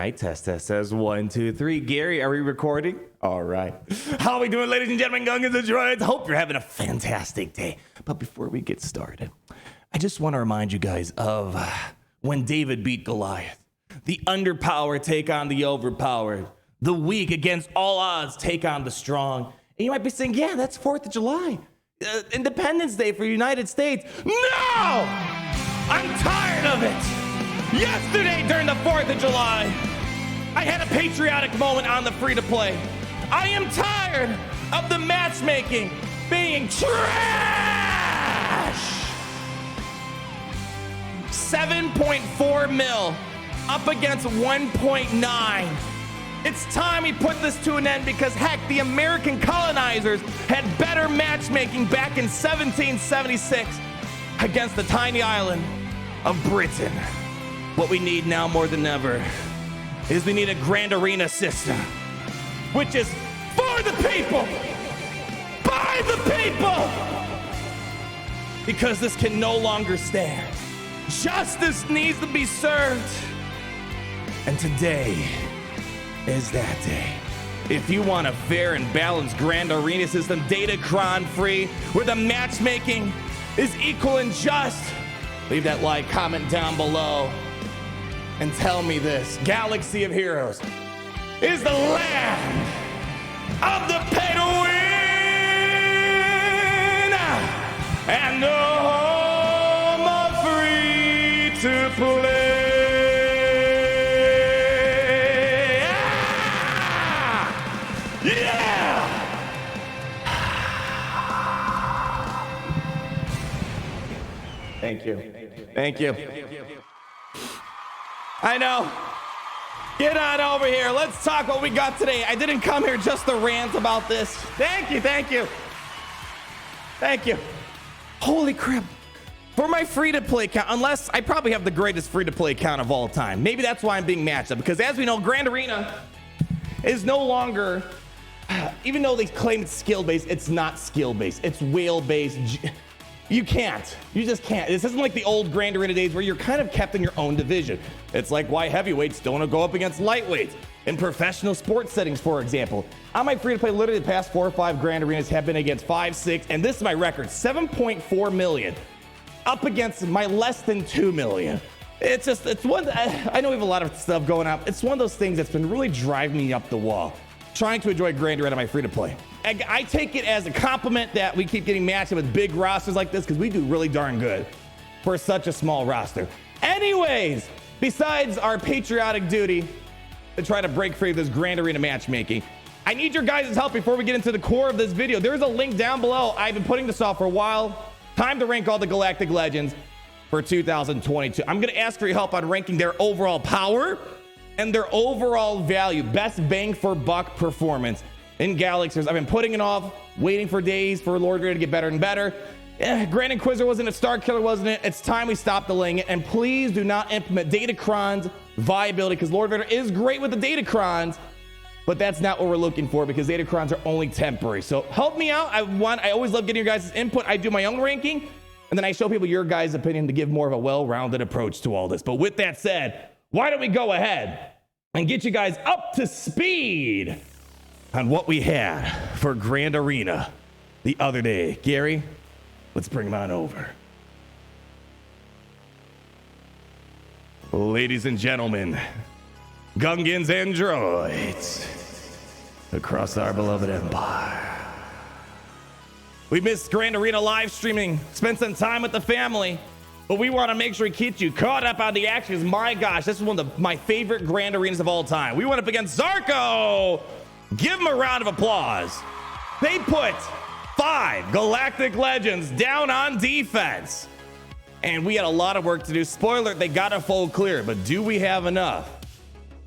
right, test says 1, 2, 3. Gary, are we recording? All right. How are we doing, ladies and gentlemen, Gungans and droids? Hope you're having a fantastic day. But before we get started, I just want to remind you guys of when David beat Goliath. The underpowered take on the overpowered. The weak against all odds take on the strong. And you might be saying, yeah, that's 4th of July. Independence Day for the United States. No! I'm tired of it. Yesterday during the 4th of July, I had a patriotic moment on the free-to-play. I am tired of the matchmaking being trash. 7.4 mil up against 1.9. It's time we put this to an end because, heck, the American colonizers had better matchmaking back in 1776 against the tiny island of Britain. What we need now more than ever is we need a grand arena system, which is for the people, by the people, because this can no longer stand. Justice needs to be served, and today is that day. If you want a fair and balanced grand arena system, Datacron free, where the matchmaking is equal and just, leave that like, comment down below, and tell me this: Galaxy of Heroes is the land of the pay to win and the home of free to play. Yeah! Thank you. Thank you. I know. Get on over here. Let's talk what we got today. I didn't come here just to rant about this. Thank you. Thank you. Thank you. Holy crap. For my free-to-play count, unless I probably have the greatest free-to-play count of all time. Maybe that's why I'm being matched up. Because as we know, Grand Arena is no longer, even though they claim it's skill-based, it's not skill-based. It's whale-based. You can't. You just can't. This isn't like the old Grand Arena days where you're kind of kept in your own division. It's like why heavyweights don't go up against lightweights in professional sports settings, for example. On my free-to-play, literally the past 4 or 5 Grand Arenas have been against 5, 6, and this is my record, 7.4 million up against my less than 2 million. It's one, I know we have a lot of stuff going on. It's one of those things that's been really driving me up the wall, trying to enjoy Grand Arena on my free-to-play. I take it as a compliment that we keep getting matched with big rosters like this because we do really darn good for such a small roster. Anyways, besides our patriotic duty to try to break free of this Grand Arena matchmaking, I need your guys' help before we get into the core of this video. There's a link down below. I've been putting this off for a while. Time to rank all the Galactic Legends for 2022. I'm going to ask for your help on ranking their overall power and their overall value, best bang for buck performance in Galaxies. I've been putting it off, waiting for days for Lord Vader to get better and better. Grand Inquisitor wasn't it, Star Killer wasn't it. It's time we stop delaying it, and please do not implement Datacron's viability, because Lord Vader is great with the Datacrons, but that's not what we're looking for, because Datacrons are only temporary. So help me out. I always love getting your guys' input. I do my own ranking, and then I show people your guys' opinion to give more of a well-rounded approach to all this. But with that said, why don't we go ahead and get you guys up to speed on what we had for Grand Arena the other day. Gary, let's bring him on over. Ladies and gentlemen, Gungans and droids across our beloved empire. We missed Grand Arena live streaming, spent some time with the family, but we want to make sure we keep you caught up on the action. My gosh, this is one of my favorite Grand Arenas of all time. We went up against Zarko. Give them a round of applause. They put 5 Galactic Legends down on defense, and we had a lot of work to do. Spoiler, they got a full clear, but do we have enough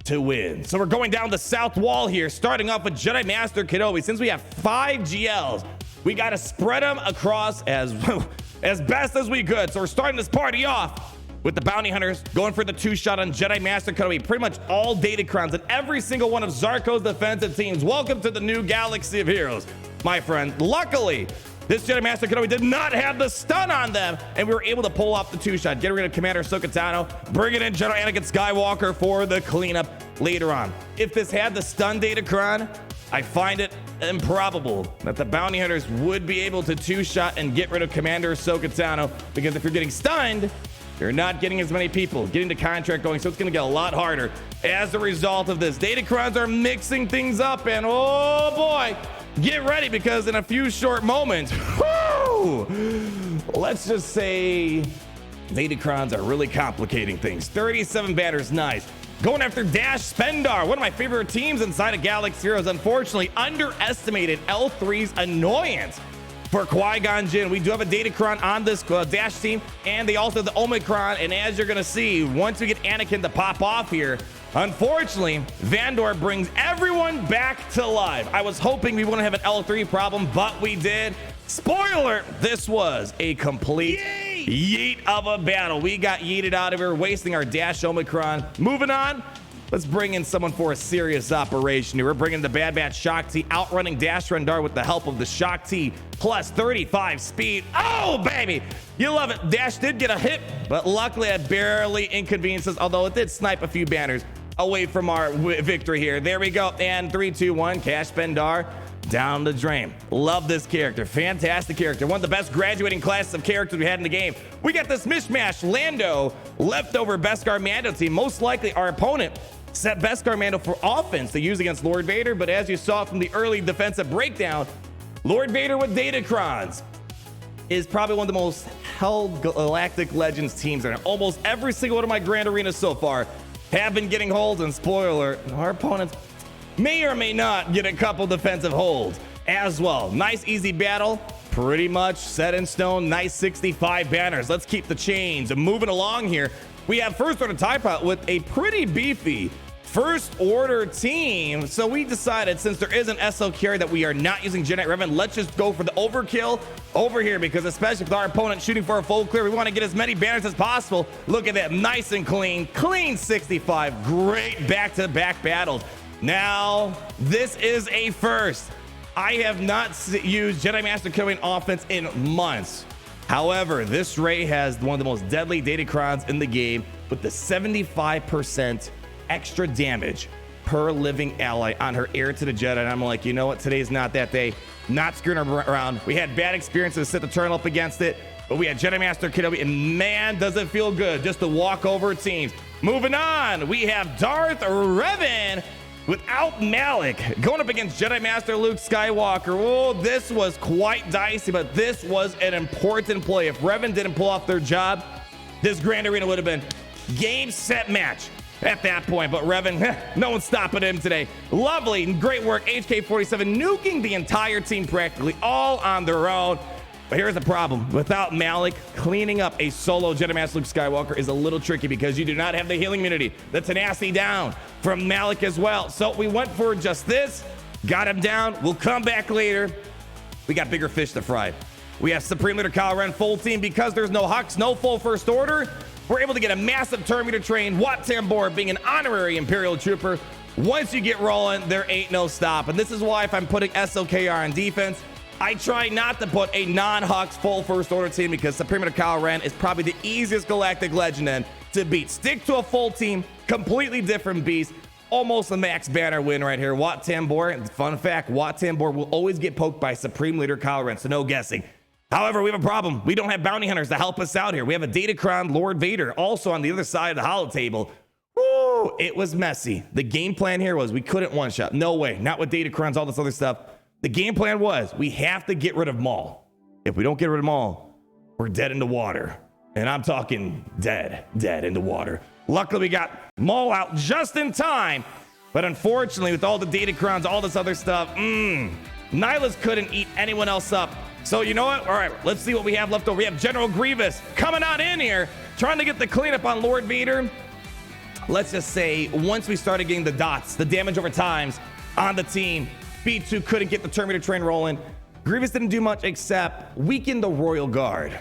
to win? So we're going down the south wall here, starting off with Jedi Master Kenobi. Since we have 5 GLs, we got to spread them across as best as we could. So we're starting this party off with the Bounty Hunters going for the 2-shot on Jedi Master Kenobi. Pretty much all Datacrons and every single one of Zarko's defensive teams. Welcome to the new Galaxy of Heroes, my friend. Luckily, this Jedi Master Kenobi did not have the stun on them, and we were able to pull off the 2-shot. Get rid of Commander Ahsoka Tano, bringing in General Anakin Skywalker for the cleanup. later on. If this had the stun Datacron, I find it improbable that the bounty hunters would be able to two-shot and get rid of Commander Ahsoka Tano, because if you're getting stunned, you're not getting as many people getting the contract going, so it's going to get a lot harder as a result of this. Datacrons are mixing things up, and oh boy, get ready, because in a few short moments, let's just say Datacrons are really complicating things. 37 banners, nice. Going after Dash Spendar, one of my favorite teams inside of Galaxy Heroes. Unfortunately, underestimated L3's annoyance for Qui-Gon Jinn. We do have a Datacron on this Dash team, and they also have the Omicron. And as you're going to see, once we get Anakin to pop off here, unfortunately, Vandor brings everyone back to life. I was hoping we wouldn't have an L3 problem, but we did. Spoiler, this was a complete yeet of a battle. We got yeeted out of here, wasting our Dash Omicron. Moving on, let's bring in someone for a serious operation here. We're bringing the Bad Batch Shock T, outrunning Dash Rendar with the help of the Shock T, plus 35 speed. Oh, baby, you love it. Dash did get a hit, but luckily it barely inconveniences, although it did snipe a few banners away from our victory here. There we go, and 3, 2, 1, Cash Spendar down the drain. Love this character. Fantastic character. One of the best graduating classes of characters we had in the game. We got this mishmash Lando leftover Beskar Mando team. Most likely our opponent set Beskar Mando for offense to use against Lord Vader, but as you saw from the early defensive breakdown, Lord Vader with Datacrons is probably one of the most held Galactic Legends teams, and almost every single one of my Grand Arenas so far have been getting holds, and spoiler, our opponents may or may not get a couple defensive holds as well. Nice easy battle, pretty much set in stone. Nice 65 banners. Let's keep the chains moving along here. We have First Order TIE Pilot with a pretty beefy First Order team. So we decided, since there is an SL carry that we are not using Jedi Revan, let's just go for the overkill over here, because especially with our opponent shooting for a full clear, we want to get as many banners as possible. Look at that, nice and clean 65. Great back-to-back battles. Now, this is a first. I have not used Jedi Master killing offense in months. However, this Rey has one of the most deadly Datacrons in the game, with the 75% extra damage per living ally on her heir to the Jedi. And I'm like, you know what? Today's not that day. Not screwing around. We had bad experiences, set the turn up against it, but we had Jedi Master Kenobi, and man, does it feel good just to walk over teams. Moving on, we have Darth Revan without Malik going up against Jedi Master Luke Skywalker. Oh, this was quite dicey, but this was an important play. If Revan didn't pull off their job, this Grand Arena would have been game, set, match at that point. But Revan, no one's stopping him today. Lovely and great work. HK-47 nuking the entire team practically all on their own. But here's the problem. Without Malik, cleaning up a solo Jedi Master Luke Skywalker is a little tricky, because you do not have the healing immunity, the tenacity down from Malik as well. So we went for just this, got him down. We'll come back later. We got bigger fish to fry. We have Supreme Leader Kylo Ren full team. Because there's no Hux, no full First Order, we're able to get a massive Terminator train. Wat Tambor being an honorary Imperial Trooper. Once you get rolling, there ain't no stop. And this is why, if I'm putting SLKR on defense, I try not to put a non-Hux full First Order team, because Supreme Leader Kylo Ren is probably the easiest Galactic Legend then to beat. Stick to a full team, completely different beast. Almost a max banner win right here. Wat Tambor, fun fact, Wat Tambor will always get poked by Supreme Leader Kylo Ren, so no guessing. However, we have a problem. We don't have bounty hunters to help us out here. We have a Datacron Lord Vader also on the other side of the holo table. Woo, it was messy. The game plan here was we couldn't one-shot. No way. Not with Datacrons, all this other stuff. The game plan was we have to get rid of Maul. If we don't get rid of Maul, we're dead in the water. And I'm talking dead in the water. Luckily, we got Maul out just in time. But unfortunately, with all the Datacrons, all this other stuff, Nihilus couldn't eat anyone else up. So you know what? All right, let's see what we have left over. We have General Grievous coming on in here, trying to get the cleanup on Lord Vader. Let's just say once we started getting the dots, the damage over times on the team, B2 couldn't get the Terminator train rolling. Grievous didn't do much except weaken the Royal Guard.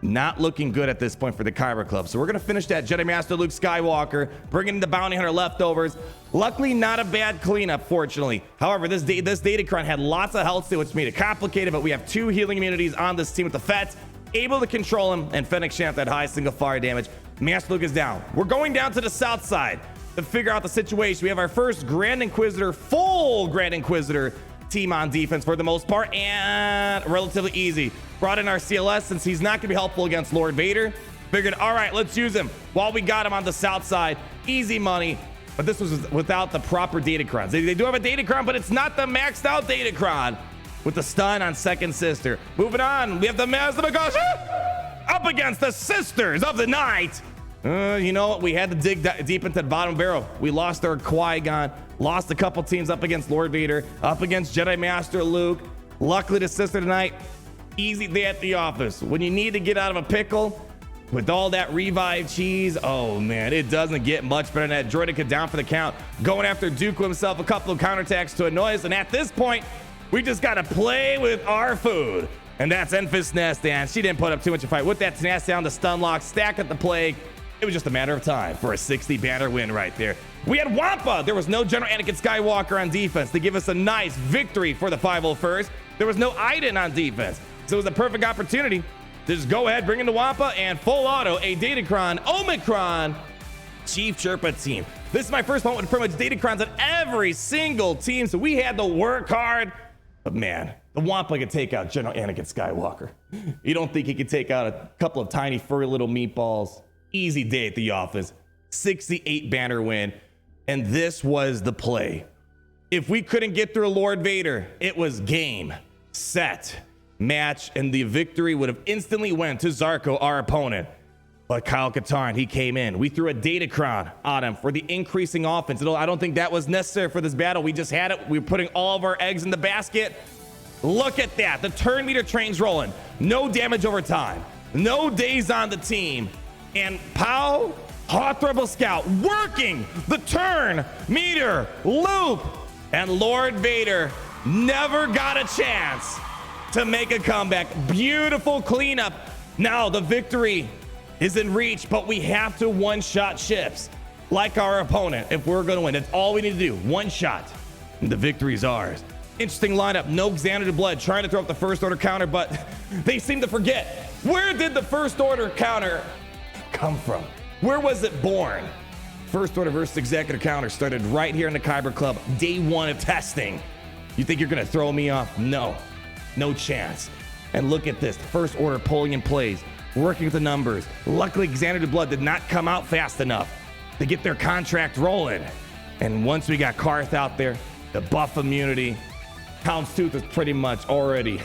Not looking good at this point for the Kyber Club. So we're going to finish that Jedi Master Luke Skywalker, bringing in the Bounty Hunter leftovers. Luckily, not a bad cleanup, fortunately. However, this Datacron had lots of health, which made it complicated, but we have 2 healing immunities on this team with the Fett, able to control him, and Fennec Shamp that high single fire damage. Master Luke is down. We're going down to the south side. to figure out the situation. We have our first Grand Inquisitor, full Grand Inquisitor team on defense for the most part, and relatively easy. Brought in our CLS since he's not going to be helpful against Lord Vader. Figured, all right, let's use him while we got him on the south side. Easy money. But this was without the proper Datacrons. They do have a Datacron, but it's not the maxed out Datacron with the stun on Second Sister. Moving on, we have the SWGoH up against the Sisters of the Night. You know what? We had to dig deep into the bottom barrel. We lost our Qui-Gon, lost a couple teams up against Lord Vader, up against Jedi Master Luke. Luckily, the Sister tonight, easy day at the office. When you need to get out of a pickle, with all that revive cheese, oh man, it doesn't get much better than that. Droideka down for the count, going after Dooku himself, a couple of counterattacks to annoy us, and at this point, we just gotta play with our food. And that's Enfys Nestan. She didn't put up too much of a fight. With that Tenacity down, the stun lock, stack at the plague, it was just a matter of time for a 60 banner win right there. We had Wampa. There was no General Anakin Skywalker on defense to give us a nice victory for the 501st. There was no Iden on defense, so it was a perfect opportunity. Just go ahead, bring in the Wampa, and full auto a Datacron Omicron Chief Sherpa team. This is my first one with pretty much Datacrons on every single team, so we had to work hard. But man, the Wampa could take out General Anakin Skywalker. You don't think he could take out a couple of tiny furry little meatballs? Easy day at the office. 68 banner win, and this was the play. If we couldn't get through Lord Vader, it was game, set, match, and the victory would have instantly went to Zarko, our opponent. But Kyle Katarn, he came in. We threw a Datacron on him for the increasing offense. I don't think that was necessary for this battle. We just had it. We were putting all of our eggs in the basket. Look at that. The turn meter train's rolling. No damage over time. No days on the team. And Pow, Hoth Rebel Scout, working the turn meter loop. And Lord Vader never got a chance to make a comeback. Beautiful cleanup. Now the victory is in reach, but we have to one-shot ships like our opponent if we're going to win. That's all we need to do. One shot, and the victory is ours. Interesting lineup. No Xanadu Blood trying to throw up the first order counter, but they seem to forget. Where did the first order counter come from? Where was it born? First order versus executive counter started right here in the Kyber Club, day one of testing. You think you're going to throw me off? No. No chance. And look at this. First order pulling in plays, working with the numbers. Luckily, Xanadu Blood did not come out fast enough to get their contract rolling. And once we got Karth out there, the buff immunity, Houndstooth was pretty much already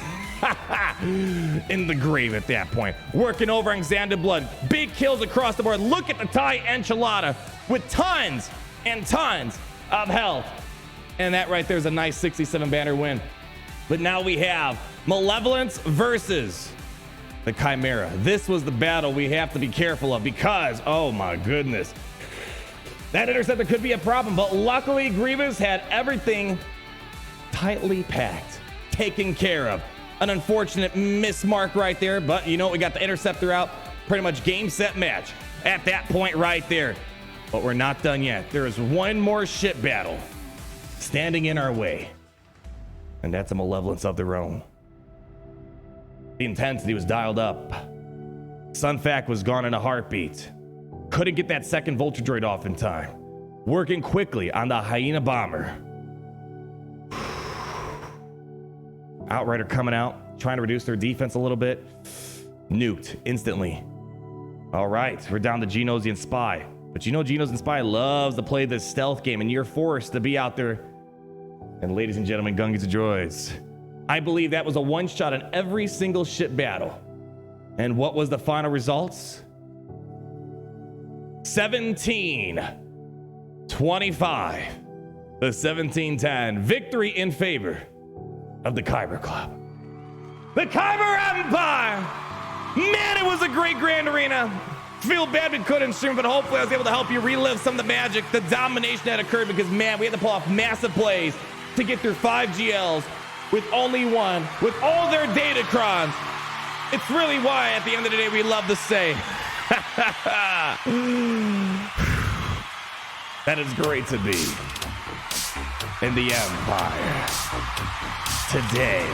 in the grave at that point. Working over on Xanadu Blood. Big kills across the board. Look at the Thai Enchilada with tons and tons of health. And that right there is a nice 67 banner win. But now we have Malevolence versus the Chimera. This was the battle we have to be careful of because, oh my goodness, that interceptor could be a problem. But luckily, Grievous had everything tightly packed, taken care of. An unfortunate mismark right there, but you know, we got the interceptor out. Pretty much game, set, match at that point right there. But we're not done yet. There is one more ship battle standing in our way. And that's a Malevolence of their own. The intensity was dialed up. Sunfac was gone in a heartbeat. Couldn't get that second Vulture Droid off in time. Working quickly on the Hyena Bomber. Outrider coming out, trying to reduce their defense a little bit. Nuked instantly. All right, we're down to Genosian Spy. But you know Genosian Spy loves to play this stealth game, and you're forced to be out there. And ladies and gentlemen, Gungans and Droids, I believe that was a one-shot in every single ship battle. And what was the final results? 17-25 to 17-10. Victory in favor of the Kyber Club. The Kyber Empire! Man, it was a great Grand Arena. Feel bad we couldn't stream, but hopefully I was able to help you relive some of the magic, the domination that occurred, because man, we had to pull off massive plays to get through 5 GLs with only one, with all their Datacrons. It's really why, at the end of the day, we love to say, that is great to be in the Empire today.